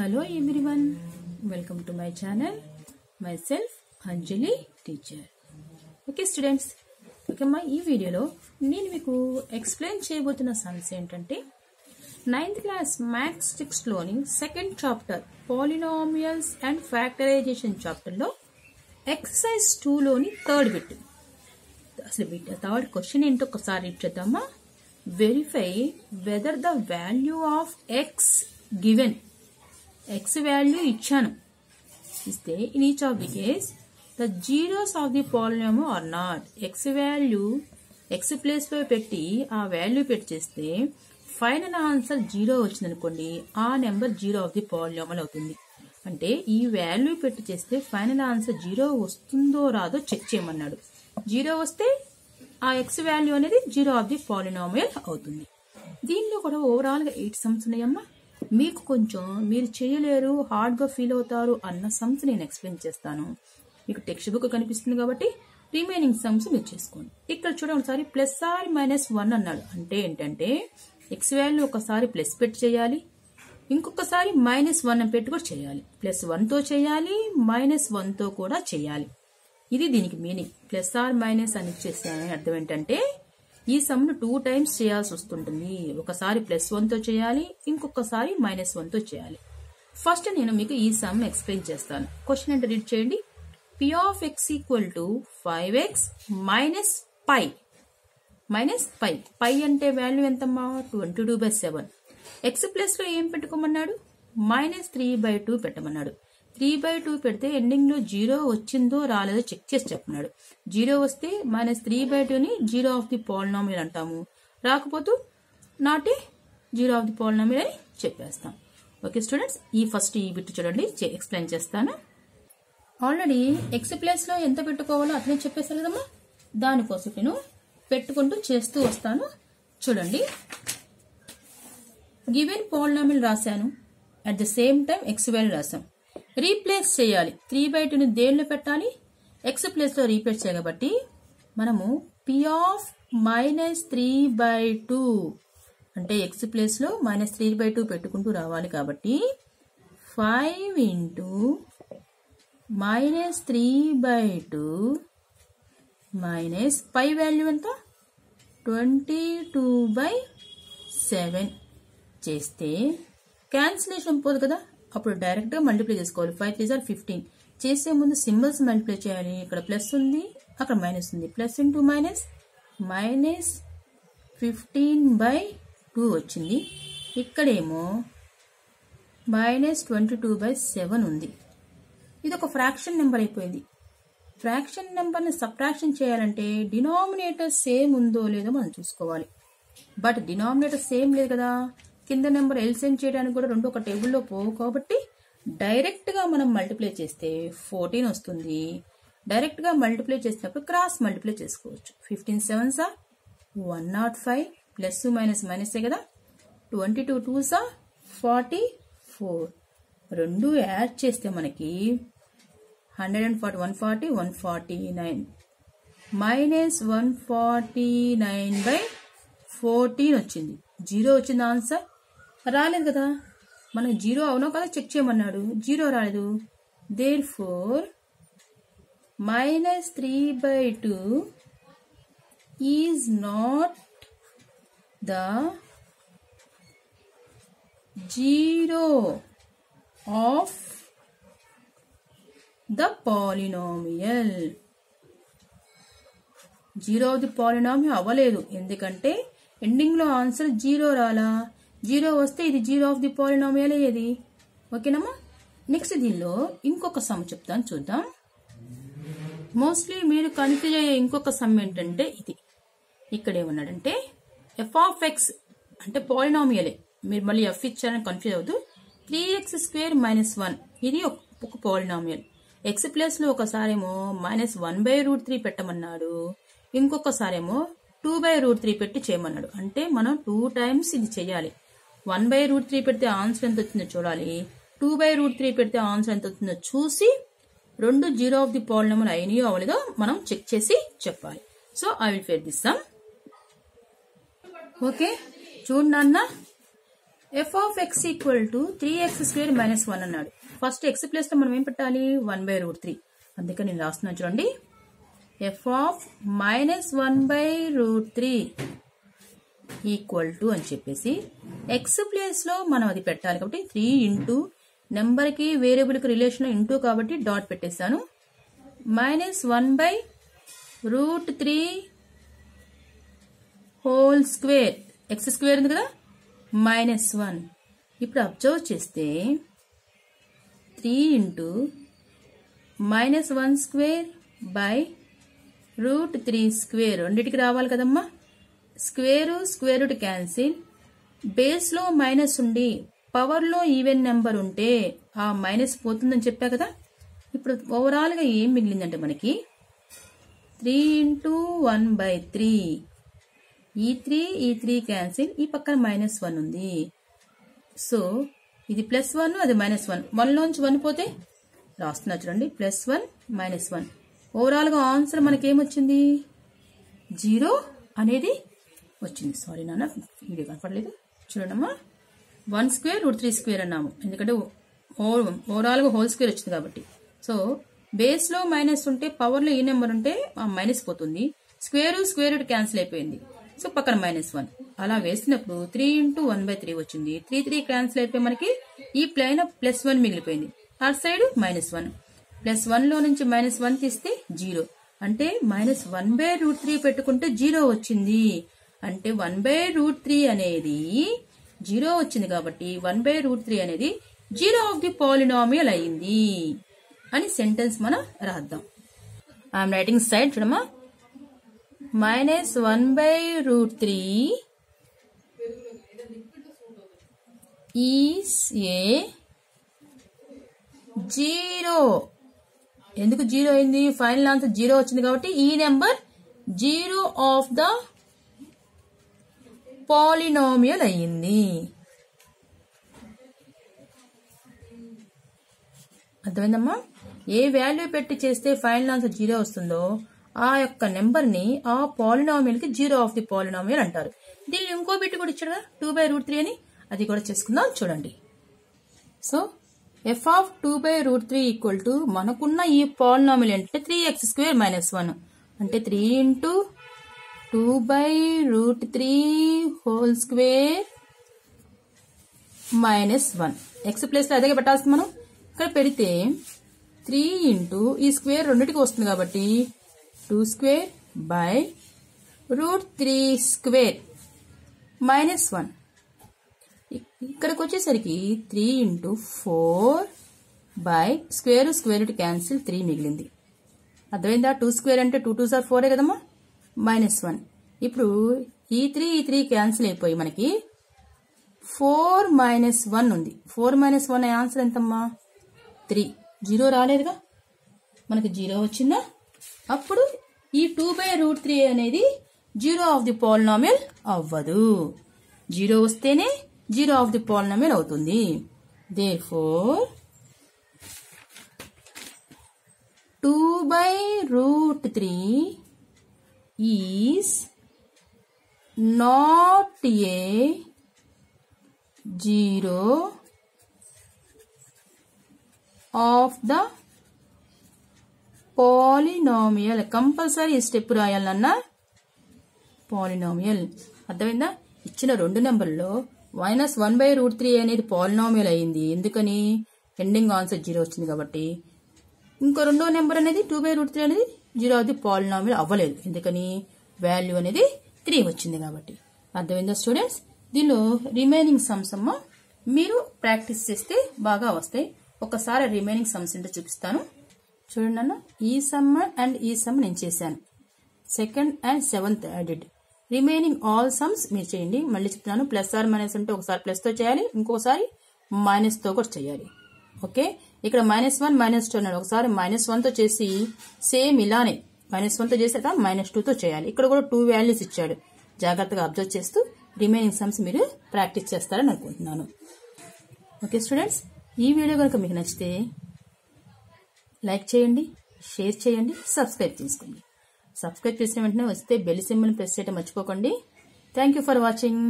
Hello everyone, welcome to my channel. Myself Anjali teacher. Okay students, okay మా ఈ వీడియోలో నేను మీకు ఎక్స్ప్లెయిన్ చేయబోతున్న సమ్స్ ఏంటంటే 9th క్లాస్ మ్యాథ్స్ టెక్స్ట్ లోని second chapter polynomials and factorisation chapter లో ఎక్సర్సైజ్ 2 లోని థర్డ్ బిట్. అసలు బిట్ థర్డ్ క్వశ్చన్ ఏంటో ఒకసారి చూద్దామా. Verify whether the value of X given. x value ఇచ్చాను, ఇస్తే in each of the case the zeros of the polynomial are not. x value x place లో పెట్టి ఆ వాల్యూ పెట్టి చేస్తే ఫైనల్ ఆన్సర్ 0 వచ్చింది అనుకోండి, ఆ నెంబర్ 0 ఆఫ్ ది పాలినామియల్ అవుతుంది. అంటే ఈ వాల్యూ పెట్టి చేస్తే ఫైనల్ ఆన్సర్ 0 వస్తుందో రాదో చెక్ చేయమన్నాడు. 0 వస్తే ఆ x వాల్యూ అనేది 0 ఆఫ్ ది పాలినామియల్ అవుతుంది. దీనిలో కూడా ఓవరాల్ గా 8 సమ్స్ ఉన్నాయమ్మా. మీకు కొంచెం మీరు చేయలేరు, హార్డ్ గా ఫీల్ అవుతారు అన్న సమ్స్ నేను ఎక్స్ప్లెయిన్ చేస్తాను. మీకు టెక్స్ట్ బుక్ కనిపిస్తుంది కాబట్టి రిమైనింగ్ సమ్స్ మీరు చేసుకోండి. ఇక్కడ చూడండి, ఒకసారి ప్లస్ ఆర్ మైనస్ 1 అన్నాడు. అంటే ఏంటంటే ఎక్స్ వాల్యూ ఒకసారి ప్లస్ పెట్టి చేయాలి, ఇంకొకసారి -1 పెట్టి కూడా చేయాలి. +1 తో చేయాలి, -1 తో కూడా చేయాలి. ఇది దీనికి మీనింగ్. ప్లస్ ఆర్ మైనస్ అని చేస్తానని అర్థం ఏంటంటే ఈ సమ్ ను 2 టైమ్స్ చేయాల్సి వస్తుంటుంది. ఒకసారి +1 తో చేయాలి, ఇంకొకసారి -1 తో చేయాలి. ఫస్ట్ నేను మీకు ఈ సమ్ ఎక్స్ప్లెయిన్ చేస్తాను. క్వశ్చన్ అంటే రీడ్ చేయండి. p of x equal to 5x minus pi. పై అంటే వాల్యూ ఎంతమ్మా? 22/7. x ప్లస్ లో ఏం పెట్టుకోమన్నాడు? -3/2 పెట్టమన్నాడు. 3/2 పెడితే ఎండింగ్ లో 0 వచ్చిందో రాలేదో చెక్ చేసి చెప్పన్నాడు. 0 వస్తే -3/2 ని 0 ఆఫ్ ది పాలినామియల్ అంటాము, రాకపోతే not a 0 of the polynomial అని చెప్పేస్తాం. ఓకే స్టూడెంట్స్, ఈ బిట్ చూడండి, ఎక్స్ప్లెయిన్ చేస్తాను. ఆల్రెడీ ఎక్స్ ప్లేస్ లో ఎంత పెట్టుకోవాలో అతనే చెప్పేశారు కదమ్మా. దానికోసం నేను పెట్టుకుంటూ చేస్తూ వస్తాను. చూడండి, గివెన్ పాలినామియల్ రాశాను, at the same time X value రాశాం. రీప్లేస్ చేయాలి. 3/2 ని దేనిలో పెట్టాలి? ఎక్స్ ప్లేస్ లో రీప్లేస్ చేయాలి. కాబట్టి మనము p ఆఫ్ -3/2 అంటే ఎక్స్ ప్లేస్ లో -3/2 పెట్టుకుంటూ రావాలి. కాబట్టి 5 into -3/2 మైనస్ పై వాల్యూ ఎంత? 22/7 చేస్తే క్యాన్సిలేషన్ పోదు కదా, అప్పుడు డైరెక్ట్ గా మల్టిప్లై చేసుకోవాలి. 5 3 are 15. చేసే ముందు సింబల్స్ మల్టిప్లై చేయాలి. ఇక్కడ ప్లస్ ఉంది, అక్కడ మైనస్ ఉంది. ప్లస్ ఇంటూ మైనస్ -15/2 వచ్చింది. ఇక్కడేమో -22/7 ఉంది. ఇది ఒక ఫ్రాక్షన్ నెంబర్ అయిపోయింది. ఫ్రాక్షన్ నెంబర్ ని సబ్ట్రాక్షన్ చేయాలంటే డినామినేటర్ సేమ్ ఉందో లేదో మనం చూసుకోవాలి. బట్ డినామినేటర్ సేమ్ లేదు కదా, కింద నెంబర్ ఎల్సిఎం చేయడానికి కూడా రెండు ఒక టేబుల్లో పోవు. కాబట్టి డైరెక్ట్ గా మనం మల్టిప్లై చేస్తే 14 వస్తుంది. డైరెక్ట్ గా మల్టిప్లై చేసినప్పుడు క్రాస్ మల్టిప్లై చేసుకోవచ్చు. 15 7s are 105, ప్లస్ మైనస్ మైనసే కదా. 22 2s are 44. రెండు యాడ్ చేస్తే మనకి 140 140 149 -149/14 వచ్చింది. 0 వచ్చింది ఆన్సర్. రాలేదు కదా, మనం 0 అవునో కదా చెక్ చేయమన్నాడు. 0 రాలేదు. therefore -3/2 is not the 0 of the polynomial. 0 of the polynomial అవ్వలేదు, ఎందుకంటే ఎండింగ్ లో ఆన్సర్ 0 రాలా. 0 వస్తే ఇది 0 ఆఫ్ ది పాలినామియల్ అయ్యేది. ఓకేనమ్మా. నెక్స్ట్ దీనిలో ఇంకొక సమ్ చెప్తాను, చూద్దాం. మోస్ట్లీ మీరు కన్ఫ్యూజ్ అయ్యే ఇంకొక సమ్ ఏంటంటే ఇది. ఇక్కడ ఏమన్నాడంటే f(x) అంటే పాలినామియలే, మీరు మళ్ళీ f ఇచ్చారని కన్ఫ్యూజ్ అవుతూ 3x² - 1 ఇది ఒక పాలినామియల్. ఎక్స్ ప్లేస్ లో ఒకసారేమో -1/√3 పెట్టమన్నాడు, ఇంకొకసారేమో 2/√3 పెట్టి చేయమన్నాడు. అంటే మనం 2 టైమ్స్ ఇది చేయాలి. 1/√3 పెడితే ఆన్సర్ ఎంత వచ్చిందో చూడాలి, 2/√3 పెడితే ఆన్సర్ ఎంత వచ్చిందో చూసి రెండు 0 ఆఫ్ ది పాలినామియల్ అయినాయో అవ్వలేదో మనం చెక్ చేసి చెప్పాలి. So I will fair this some. Okay చూడండి అన్న, F of X equal to 3x² minus 1 అన్నాడు. ఫస్ట్ ఎక్స్ ప్లేస్ లో మనం ఏం పెట్టాలి, 1/√3. అందుకే నేను రాస్తున్నాను చూడండి, ఎఫ్ ఆఫ్ -1/√3 ఈక్వల్ టు అని చెప్పేసి ఎక్స్ ప్లేస్ లో మనం అది పెట్టాలి కాబట్టి 3 ఇంటూ నెంబర్ కి వేరియబుల్ కి రిలేషన్ ఇంటూ కాబట్టి డాట్ పెట్టేశాను. -1/√3 హోల్ స్క్వేర్, ఎక్స్ స్క్వేర్ ఉంది కదా, -1. ఇప్పుడు అబ్జర్వ్ చేస్తే 3 ఇంటూ -1² బై √3² రెండిటికి రావాలి కదమ్మా. Square square root cancel, base లో మైనస్ ఉండి పవర్ లో ఈవెన్ నెంబర్ ఉంటే ఆ మైనస్ పోతుందని చెప్పా కదా. ఇప్పుడు ఓవరాల్ గా ఏం మిగిలిందంటే మనకి 3 ఇంటూ 1/3. ఈ 3 క్యాన్సిల్, ఈ పక్కన -1 ఉంది. సో ఇది +1, అది -1. 1 లోంచి 1 పోతే రాస్తున్నా చూడండి, +1 -1. ఓవరాల్ గా ఆన్సర్ మనకేమొచ్చింది, 0 అనేది వచ్చింది. సారీ నాన్న, వీడియో కనపడలేదు చూడమ్మా. 1² √3² అన్నాము, ఎందుకంటే ఓవరాల్ గా హోల్ స్క్వేర్ వచ్చింది కాబట్టి. సో బేస్ లో మైనస్ ఉంటే పవర్ లో ఈ నెంబర్ ఉంటే ఆ మైనస్ పోతుంది. స్క్వేర్ స్క్వేర్ రూట్ క్యాన్సిల్ అయిపోయింది. సో పక్కన -1 అలా వేసినప్పుడు 3 ఇంటూ 1/3 వచ్చింది. 3 క్యాన్సిల్ అయిపోయి మనకి ఈ ప్లైన్ +1 మిగిలిపోయింది. అటు సైడ్ -1, +1 లో నుంచి -1 తీస్తే 0, అంటే -1/√3 పెట్టుకుంటే 0 వచ్చింది. అంటే 1/√3 అనేది 0 వచ్చింది కాబట్టి 1/√3 అనేది 0 ఆఫ్ ది పాలినామియల్ అయింది అని సెంటెన్స్ మనం రాద్దాం. ఐఎమ్ రైటింగ్ సైడ్ చూడమ్మా, -1/√3 ఈస్ ఏ 0. ఎందుకు 0 అయింది, ఫైనల్ ఆన్సర్ 0 వచ్చింది కాబట్టి ఈ నెంబర్ 0 ఆఫ్ ద పాలినామియల్ అయ్యింది. అర్థమైందమ్మా. ఏ వాల్యూ పెట్టి చేస్తే ఫైనల్ ఆన్సర్ 0 వస్తుందో ఆ యొక్క నెంబర్ ని ఆ పాలినామియల్ కి 0 ఆఫ్ ది పాలినామియల్ అంటారు. దీన్ని ఇంకో బిట్ కూడా ఇచ్చాడు కదా 2/√3 అని, అది కూడా చేసుకుందాం చూడండి. So F of 2/√3 equal to మనకున్న ఈ పాలినామియల్ అంటే 3x² - 1 అంటే 3 into 2/√3 whole square -1. X place లో అదే పెట్టాల్సింది మనం. ఇక్కడ పెడితే 3 ఇంటూ ఈ స్క్వేర్ రెండింటికి వస్తుంది కాబట్టి 2² బై √3² -1. ఇక్కడికి వచ్చేసరికి 3 into 4 by square root cancel 3 మిగిలింది. అర్థమైందా, 2² అంటే 2 2s are 4 కదమ్మా, -1. ఇప్పుడు ఈ 3 క్యాన్సిల్ అయిపోయి మనకి 4 - 1 ఉంది. 4 - 1 ఆన్సర్ ఎంతమ్మా, 3. 0 రాలేదుగా, మనకి 0 వచ్చిందా. అప్పుడు ఈ 2/√3 అనేది 0 ఆఫ్ ది పాలినామియల్ అవ్వదు. 0 వస్తేనే 0 ఆఫ్ ది పాలినామియల్ అవుతుంది. Therefore 2/√3 is not a 0 of the polynomial. Compulsory step రాయాలన్నా పాలినామియల్. అర్థమైందా. ఇచ్చిన రెండు నెంబర్లో -1/√3 అనేది పాలినామియల్ అయింది. ఎందుకని, ఎండింగ్ ఆన్సర్ 0 వచ్చింది కాబట్టి. ఇంకో రెండో నెంబర్ అనేది 2/√3 అనేది 0 ఆఫ్ ది పాలినామియల్ అవ్వలేదు. ఎందుకని, వాల్యూ అనేది 3 వచ్చింది కాబట్టి. అర్థమైందా స్టూడెంట్స్. దీనిలో రిమైనింగ్ సమ్స్ అమ్మ మీరు ప్రాక్టీస్ చేస్తే బాగా వస్తాయి. ఒకసారి రిమైనింగ్ సమ్స్ ఏంటో చూపిస్తాను చూడండి అన్న. ఈ సమ్ అండ్ ఈ సమ్ నేను చేశాను. 2nd and 7th added. Remaining all sums మీరు చేయండి. మళ్ళీ చెప్తున్నాను, ప్లస్ ఆర్ మైనస్ అంటే ఒకసారి ప్లస్ తో చేయాలి, ఇంకోసారి మైనస్ తో కూడా చేయాలి. ఓకే, ఇక్కడ -1 -2 అన్నాడు. ఒకసారి -1 తో చేసి సేమ్ ఇలానే -1 తో చేసాక -2 తో చేయాలి. ఇక్కడ కూడా 2 వాల్యూస్ ఇచ్చాడు. జాగ్రత్తగా అబ్జర్వ్ చేస్తూ రిమైనింగ్ సమ్స్ మీరు ప్రాక్టీస్ చేస్తారని అనుకుంటున్నాను. ఓకే స్టూడెంట్స్, ఈ వీడియో కనుక మీకు నచ్చితే లైక్ చేయండి, షేర్ చేయండి, సబ్స్క్రైబ్ చేసుకోండి. సబ్స్క్రైబ్ చేసిన వెంటనే వస్తే బెల్ సింబల్ ప్రెస్ చేయడం మర్చిపోకండి. Thank you for watching.